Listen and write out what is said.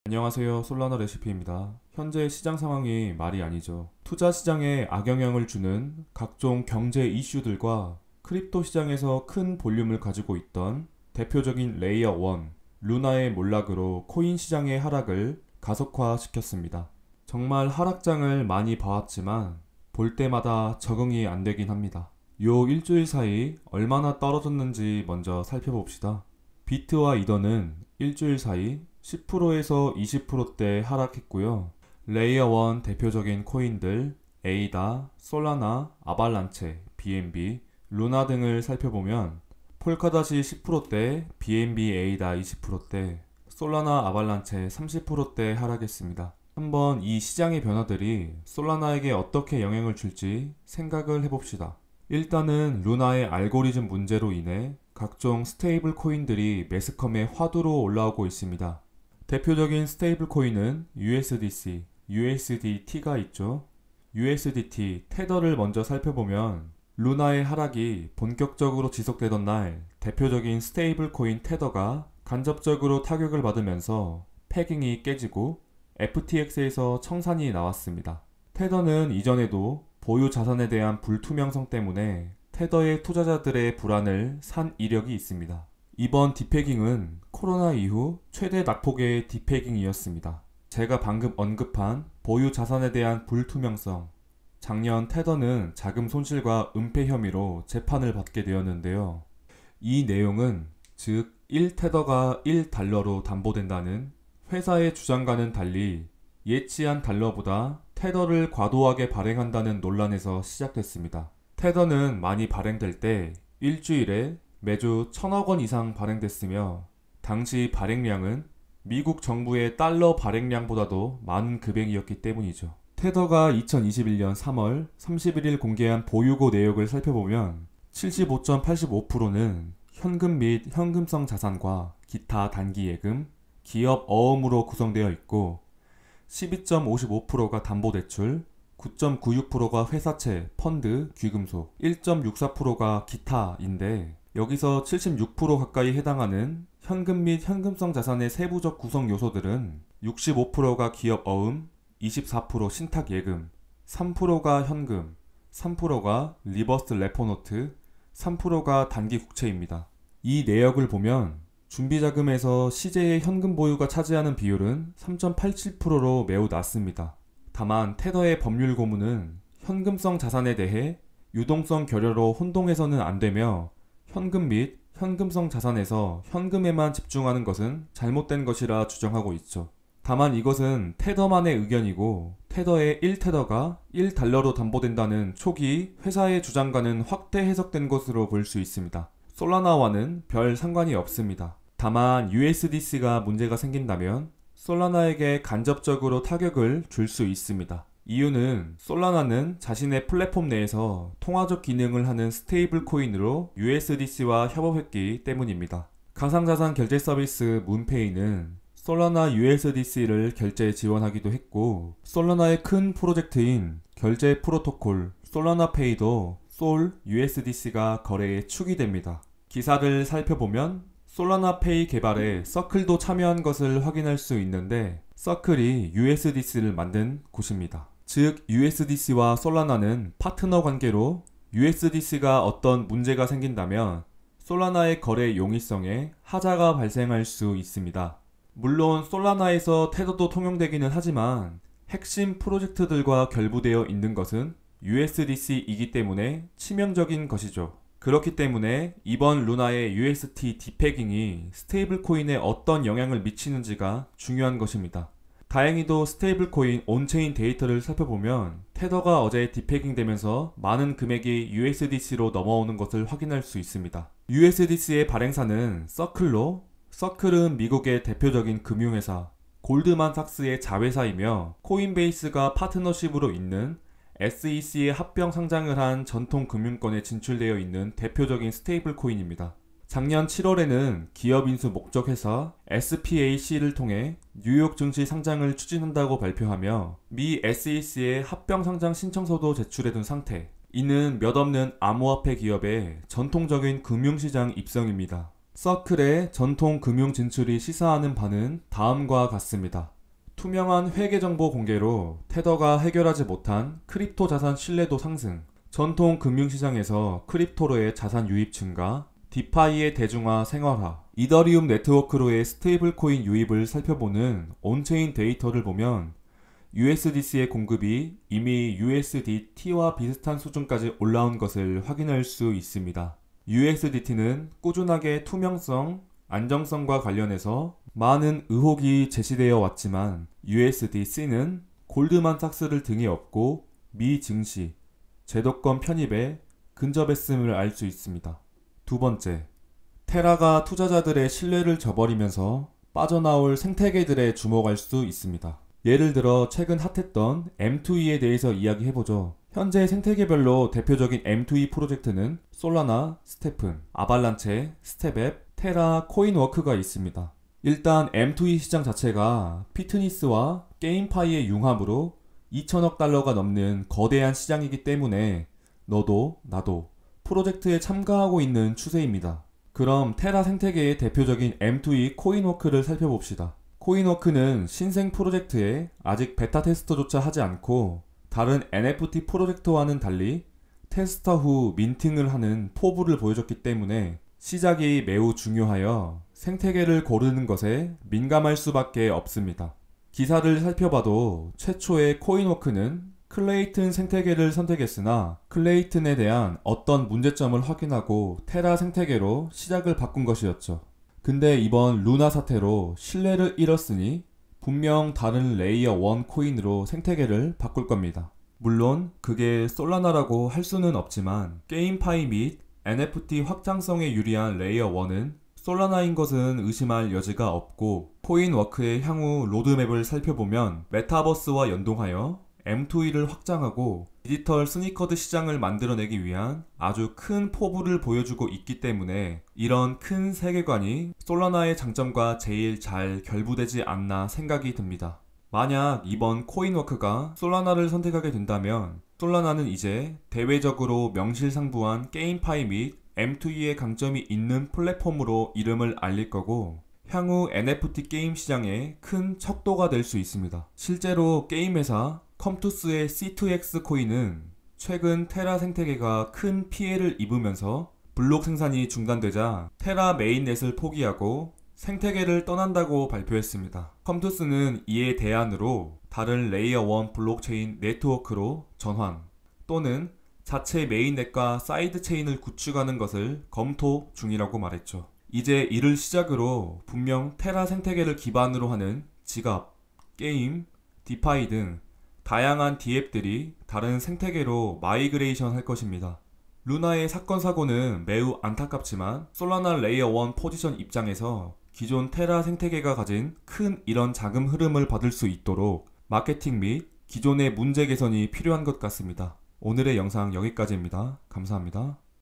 안녕하세요. 솔라나 레시피입니다. 현재 시장 상황이 말이 아니죠. 투자 시장에 악영향을 주는 각종 경제 이슈들과 크립토 시장에서 큰 볼륨을 가지고 있던 대표적인 레이어 1, 루나의 몰락으로 코인 시장의 하락을 가속화시켰습니다. 정말 하락장을 많이 봐왔지만 볼 때마다 적응이 안 되긴 합니다. 요 일주일 사이 얼마나 떨어졌는지 먼저 살펴봅시다. 비트와 이더는 일주일 사이 10%에서 20%대 하락했고요. 레이어 1 대표적인 코인들 에이다, 솔라나, 아발란체, BNB, 루나 등을 살펴보면 폴카닷이 10%대, BNB, 에이다 20%대, 솔라나, 아발란체 30%대 하락했습니다. 한번 이 시장의 변화들이 솔라나에게 어떻게 영향을 줄지 생각을 해봅시다. 일단은 루나의 알고리즘 문제로 인해 각종 스테이블 코인들이 매스컴의 화두로 올라오고 있습니다. 대표적인 스테이블 코인은 USDC, USDT가 있죠. USDT, 테더를 먼저 살펴보면 루나의 하락이 본격적으로 지속되던 날 대표적인 스테이블 코인 테더가 간접적으로 타격을 받으면서 패깅이 깨지고 FTX에서 청산이 나왔습니다. 테더는 이전에도 보유 자산에 대한 불투명성 때문에 테더의 투자자들의 불안을 산 이력이 있습니다. 이번 디패깅은 코로나 이후 최대 낙폭의 디패깅이었습니다. 제가 방금 언급한 보유 자산에 대한 불투명성, 작년 테더는 자금 손실과 은폐 혐의로 재판을 받게 되었는데요. 이 내용은 즉 1테더가 1달러로 담보된다는 회사의 주장과는 달리 예치한 달러보다 테더를 과도하게 발행한다는 논란에서 시작됐습니다. 테더는 많이 발행될 때 일주일에 매주 1000억 원 이상 발행됐으며 당시 발행량은 미국 정부의 달러 발행량보다도 많은 금액이었기 때문이죠. 테더가 2021년 3월 31일 공개한 보유고 내역을 살펴보면 75.85%는 현금 및 현금성 자산과 기타 단기 예금, 기업 어음으로 구성되어 있고 12.55%가 담보대출, 9.96%가 회사채, 펀드, 귀금속, 1.64%가 기타인데 여기서 76% 가까이 해당하는 현금 및 현금성 자산의 세부적 구성 요소들은 65%가 기업 어음, 24% 신탁 예금, 3%가 현금, 3%가 리버스 레포노트, 3%가 단기 국채입니다. 이 내역을 보면 준비자금에서 시제의 현금 보유가 차지하는 비율은 3.87%로 매우 낮습니다. 다만 테더의 법률 고문은 현금성 자산에 대해 유동성 결여로 혼동해서는 안 되며 현금 및 현금성 자산에서 현금에만 집중하는 것은 잘못된 것이라 주장하고 있죠. 다만 이것은 테더만의 의견이고 테더의 1테더가 1달러로 담보된다는 초기 회사의 주장과는 확대 해석된 것으로 볼 수 있습니다. 솔라나와는 별 상관이 없습니다. 다만 USDC가 문제가 생긴다면 솔라나에게 간접적으로 타격을 줄 수 있습니다. 이유는 솔라나는 자신의 플랫폼 내에서 통화적 기능을 하는 스테이블 코인으로 USDC와 협업했기 때문입니다. 가상자산 결제 서비스 문페이는 솔라나 USDC를 결제 지원하기도 했고 솔라나의 큰 프로젝트인 결제 프로토콜 솔라나페이도 솔 USDC가 거래에 축이 됩니다. 기사를 살펴보면 솔라나페이 개발에 서클도 참여한 것을 확인할 수 있는데 서클이 USDC를 만든 곳입니다. 즉 USDC와 솔라나는 파트너 관계로 USDC가 어떤 문제가 생긴다면 솔라나의 거래 용이성에 하자가 발생할 수 있습니다. 물론 솔라나에서 테더도 통용되기는 하지만 핵심 프로젝트들과 결부되어 있는 것은 USDC이기 때문에 치명적인 것이죠. 그렇기 때문에 이번 루나의 UST 디패깅이 스테이블 코인에 어떤 영향을 미치는지가 중요한 것입니다. 다행히도 스테이블 코인 온체인 데이터를 살펴보면 테더가 어제 디패깅 되면서 많은 금액이 USDC로 넘어오는 것을 확인할 수 있습니다. USDC의 발행사는 서클로, 서클은 미국의 대표적인 금융회사 골드만삭스의 자회사이며 코인베이스가 파트너십으로 있는 SEC에 합병 상장을 한 전통 금융권에 진출되어 있는 대표적인 스테이블 코인입니다. 작년 7월에는 기업 인수 목적 회사 SPAC를 통해 뉴욕 증시 상장을 추진한다고 발표하며 미 SEC에 합병 상장 신청서도 제출해둔 상태. 이는 몇 없는 암호화폐 기업의 전통적인 금융시장 입성입니다. 서클의 전통 금융 진출이 시사하는 바는 다음과 같습니다. 투명한 회계 정보 공개로 테더가 해결하지 못한 크립토 자산 신뢰도 상승, 전통 금융시장에서 크립토로의 자산 유입 증가, 디파이의 대중화 생활화, 이더리움 네트워크로의 스테이블 코인 유입을 살펴보는 온체인 데이터를 보면 USDC의 공급이 이미 USDT와 비슷한 수준까지 올라온 것을 확인할 수 있습니다. USDT는 꾸준하게 투명성, 안정성과 관련해서 많은 의혹이 제시되어 왔지만 USDC는 골드만삭스를 등에 업고 미 증시, 제도권 편입에 근접했음을 알 수 있습니다. 두 번째, 테라가 투자자들의 신뢰를 저버리면서 빠져나올 생태계들에 주목할 수 있습니다. 예를 들어 최근 핫했던 M2E에 대해서 이야기해보죠. 현재 생태계별로 대표적인 M2E 프로젝트는 솔라나, 스테픈, 아발란체, 스텝앱, 테라, 코인워크가 있습니다. 일단 M2E 시장 자체가 피트니스와 게임파이의 융합으로 2천억 달러가 넘는 거대한 시장이기 때문에 너도 나도 프로젝트에 참가하고 있는 추세입니다. 그럼 테라 생태계의 대표적인 M2E 코인워크를 살펴봅시다. 코인워크는 신생 프로젝트에 아직 베타 테스터조차 하지 않고 다른 NFT 프로젝트와는 달리 테스터 후 민팅을 하는 포부를 보여줬기 때문에 시작이 매우 중요하여 생태계를 고르는 것에 민감할 수밖에 없습니다. 기사를 살펴봐도 최초의 코인워크는 클레이튼 생태계를 선택했으나 클레이튼에 대한 어떤 문제점을 확인하고 테라 생태계로 시작을 바꾼 것이었죠. 근데 이번 루나 사태로 신뢰를 잃었으니 분명 다른 레이어 1 코인으로 생태계를 바꿀 겁니다. 물론 그게 솔라나라고 할 수는 없지만 게임파이 및 NFT 확장성에 유리한 레이어 1은 솔라나인 것은 의심할 여지가 없고 코인워크의 향후 로드맵을 살펴보면 메타버스와 연동하여 M2E를 확장하고 디지털 스니커드 시장을 만들어내기 위한 아주 큰 포부를 보여주고 있기 때문에 이런 큰 세계관이 솔라나의 장점과 제일 잘 결부되지 않나 생각이 듭니다. 만약 이번 코인워크가 솔라나를 선택하게 된다면 솔라나는 이제 대외적으로 명실상부한 게임파이 및 M2E의 강점이 있는 플랫폼으로 이름을 알릴 거고 향후 NFT 게임 시장에 큰 척도가 될 수 있습니다. 실제로 게임 회사 컴투스의 C2X 코인은 최근 테라 생태계가 큰 피해를 입으면서 블록 생산이 중단되자 테라 메인넷을 포기하고 생태계를 떠난다고 발표했습니다. 컴투스는 이에 대안으로 다른 레이어 1 블록체인 네트워크로 전환 또는 자체 메인넷과 사이드 체인을 구축하는 것을 검토 중이라고 말했죠. 이제 이를 시작으로 분명 테라 생태계를 기반으로 하는 지갑, 게임, 디파이 등 다양한 디앱들이 다른 생태계로 마이그레이션 할 것입니다. 루나의 사건 사고는 매우 안타깝지만 솔라나 레이어 1 포지션 입장에서 기존 테라 생태계가 가진 큰 이런 자금 흐름을 받을 수 있도록 마케팅 및 기존의 문제 개선이 필요한 것 같습니다. 오늘의 영상 여기까지입니다. 감사합니다.